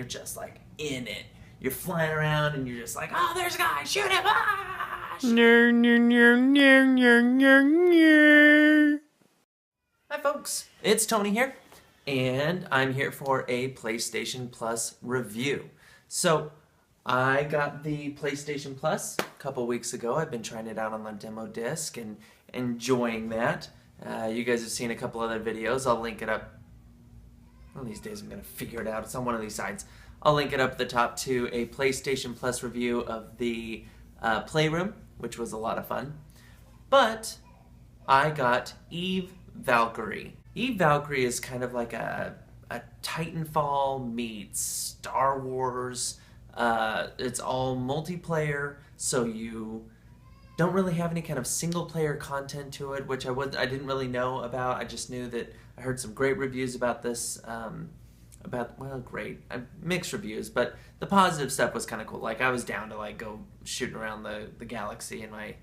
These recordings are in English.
you're just like in it. You're flying around and you're just like, oh, there's a guy, shoot him! Ah! Hi folks, it's Tony here, and I'm here for a PlayStation Plus review. So, I got the PlayStation Plus a couple weeks ago. I've been trying it out on the demo disc and enjoying that. You guys have seen a couple other videos. I'll link it up. One of these days I'm going to figure it out. It's on one of these sites. I'll link it up at the top to a PlayStation Plus review of the Playroom, which was a lot of fun. But I got Valkyrie. Valkyrie is kind of like a Titanfall meets Star Wars. It's all multiplayer, so you don't really have any kind of single player content to it, which I didn't really know about. I just knew that I heard some great reviews about this, mixed reviews, but the positive stuff was kind of cool. Like, I was down to like go shooting around the galaxy in my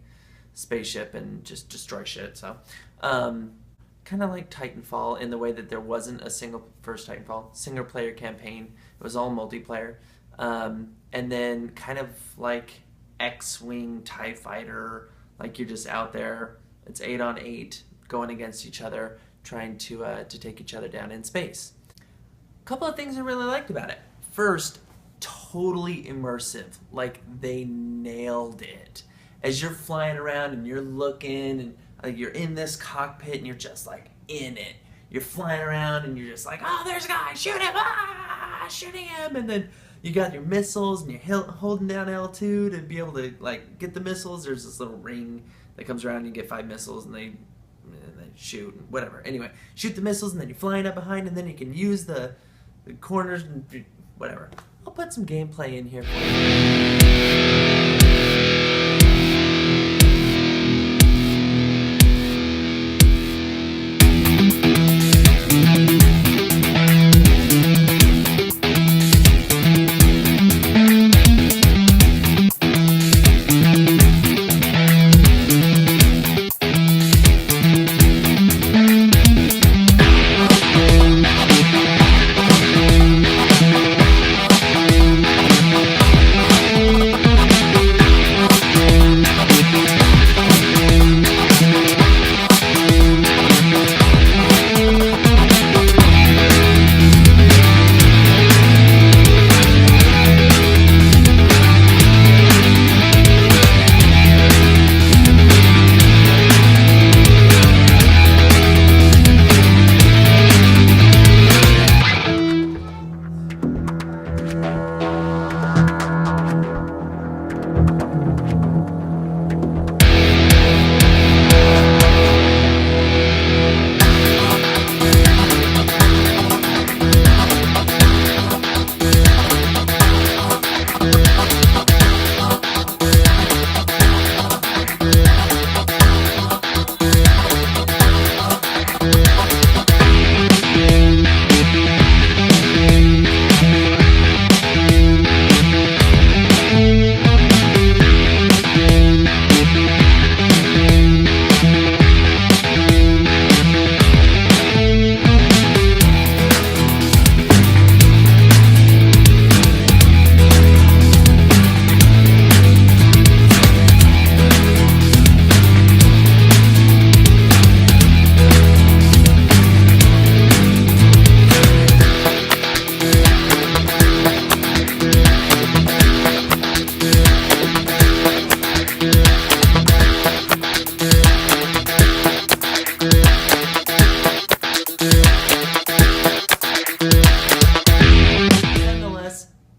spaceship and just destroy shit. So kind of like Titanfall in the way that there wasn't a single player campaign. It was all multiplayer. And then kind of like X-Wing TIE Fighter, like you're just out there. It's 8 on 8 going against each other, trying to take each other down in space. A couple of things I really liked about it. First, totally immersive. Like, they nailed it. As you're flying around and you're looking and you're in this cockpit and you're just like in it. You're flying around and you're just like, oh, there's a guy, shoot him, shooting him, and then you got your missiles and you're holding down L2 to be able to like get the missiles. There's this little ring that comes around and you get 5 missiles and they shoot and whatever. Anyway, shoot the missiles and then you're flying up behind and then you can use the corners and whatever. I'll put some gameplay in here for you.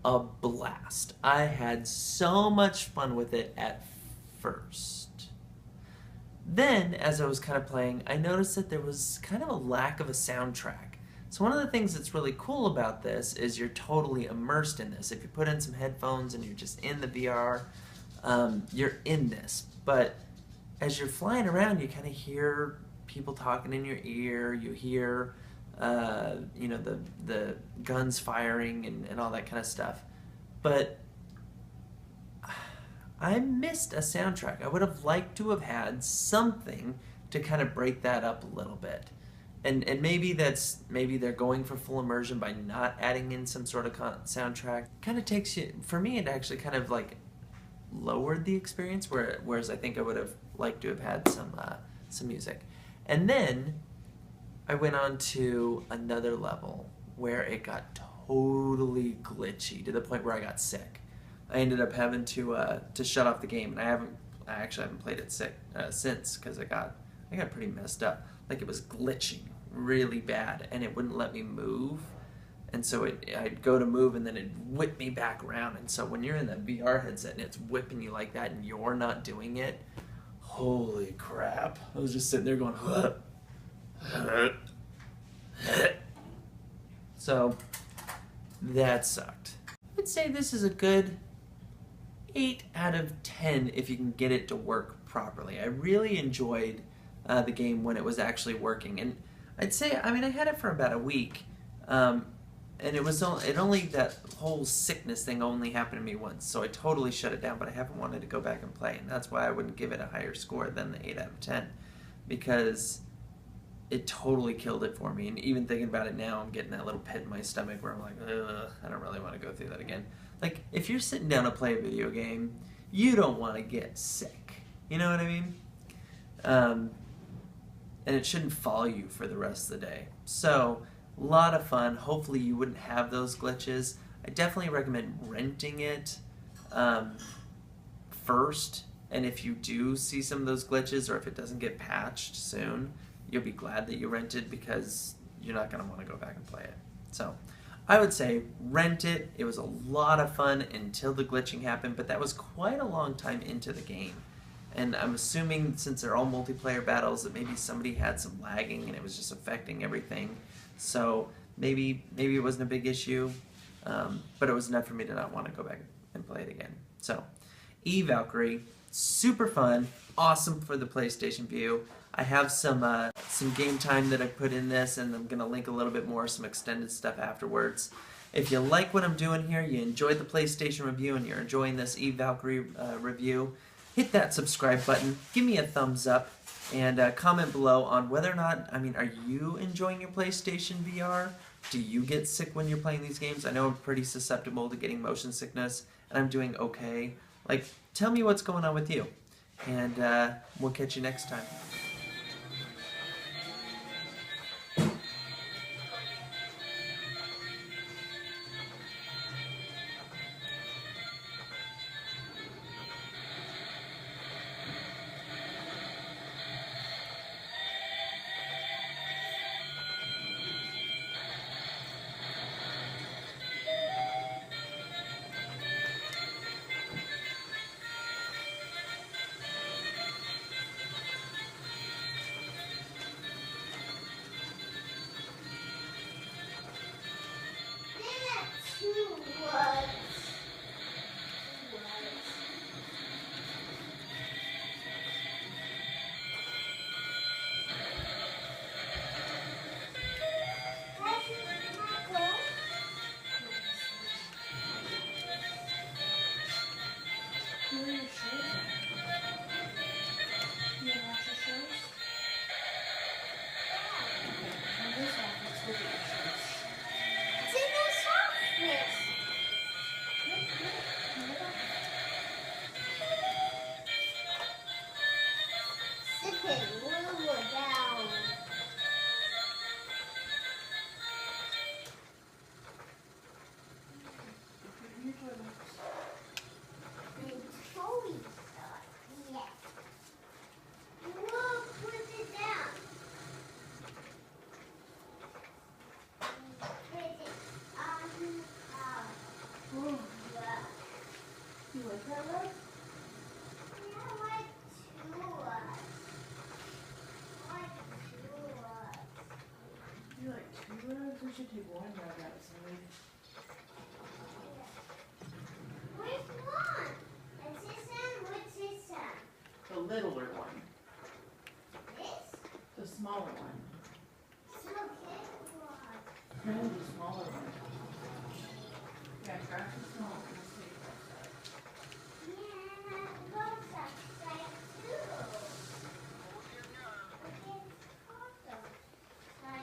A blast. I had so much fun with it at first. Then, as I was kind of playing, I noticed that there was kind of a lack of a soundtrack. So one of the things that's really cool about this is you're totally immersed in this. If you put in some headphones and you're just in the VR, you're in this. But as you're flying around, you kind of hear people talking in your ear. You hear the guns firing and all that kind of stuff. But I missed a soundtrack. I would have liked to have had something to kind of break that up a little bit. and maybe maybe they're going for full immersion by not adding in some sort of soundtrack. Kind of takes you, for me, it actually kind of like lowered the experience, whereas I think I would have liked to have had some music. And then I went on to another level where it got totally glitchy to the point where I got sick. I ended up having to shut off the game, and I actually haven't played it since, because I got pretty messed up. Like, it was glitching really bad, and it wouldn't let me move. And so I'd go to move, and then it'd whip me back around. And so when you're in that VR headset and it's whipping you like that and you're not doing it, holy crap. I was just sitting there going, huh, huh, huh. So that sucked. I would say this is a good 8 out of 10 if you can get it to work properly. I really enjoyed the game when it was actually working. And I'd say, I mean, I had it for about a week. And that whole sickness thing only happened to me once, so I totally shut it down, but I haven't wanted to go back and play, and that's why I wouldn't give it a higher score than the 8 out of 10, because it totally killed it for me. And even thinking about it now, I'm getting that little pit in my stomach where I'm like, ugh, I don't really want to go through that again. Like, if you're sitting down to play a video game, you don't want to get sick. You know what I mean? And it shouldn't follow you for the rest of the day. So, a lot of fun. Hopefully you wouldn't have those glitches. I definitely recommend renting it first. And if you do see some of those glitches, or if it doesn't get patched soon, you'll be glad that you rented, because you're not going to want to go back and play it. So I would say rent it. It was a lot of fun until the glitching happened, but that was quite a long time into the game. And I'm assuming, since they're all multiplayer battles, that maybe somebody had some lagging and it was just affecting everything. So maybe it wasn't a big issue, but it was enough for me to not want to go back and play it again. So, Valkyrie, super fun, awesome for the PlayStation View. I have some game time that I put in this, and I'm gonna link a little bit more, some extended stuff afterwards. If you like what I'm doing here, you enjoyed the PlayStation review, and you're enjoying this Valkyrie review, hit that subscribe button, give me a thumbs up, and comment below on whether or not, I mean, are you enjoying your PlayStation VR? Do you get sick when you're playing these games? I know I'm pretty susceptible to getting motion sickness, and I'm doing okay. Like, tell me what's going on with you, and we'll catch you next time. We should take one rug outside. Which one? Is this one? Which is one? The littler one. This? The smaller one. So big one. No, the smaller one. Yeah, trash is small. Let's take it outside. Yeah, and that goes outside too. It's hot outside.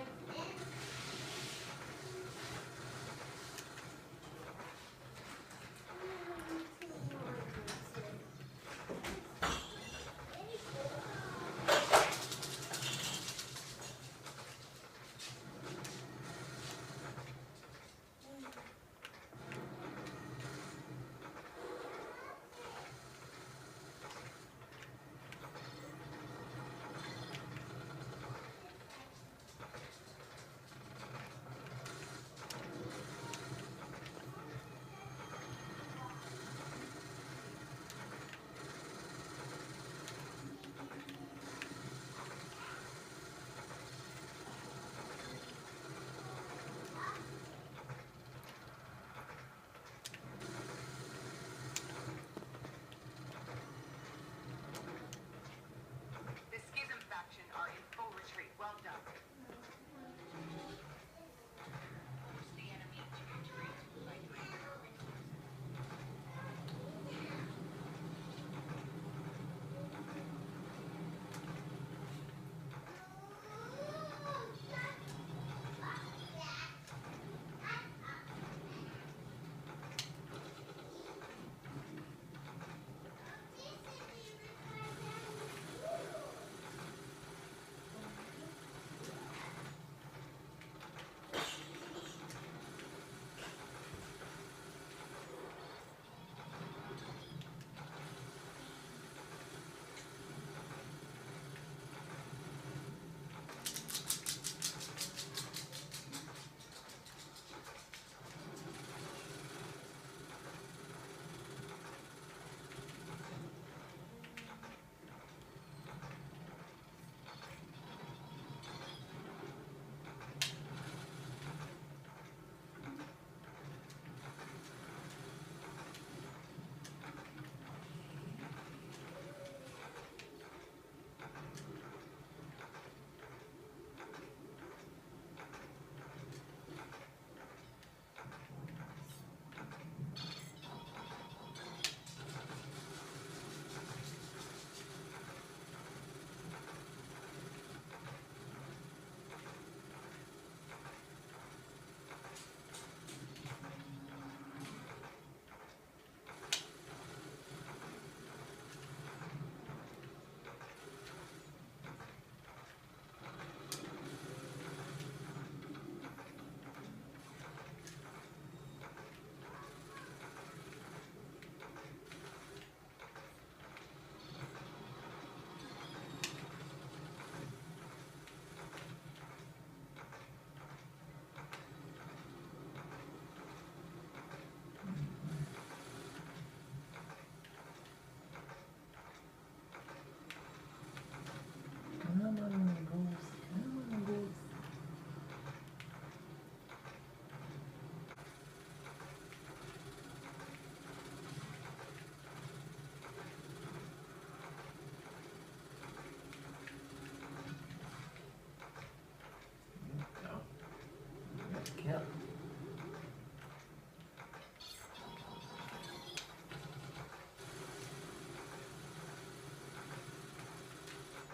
Yep.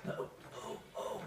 Oh, oh, oh.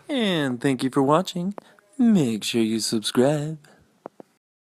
And thank you for watching. Make sure you subscribe.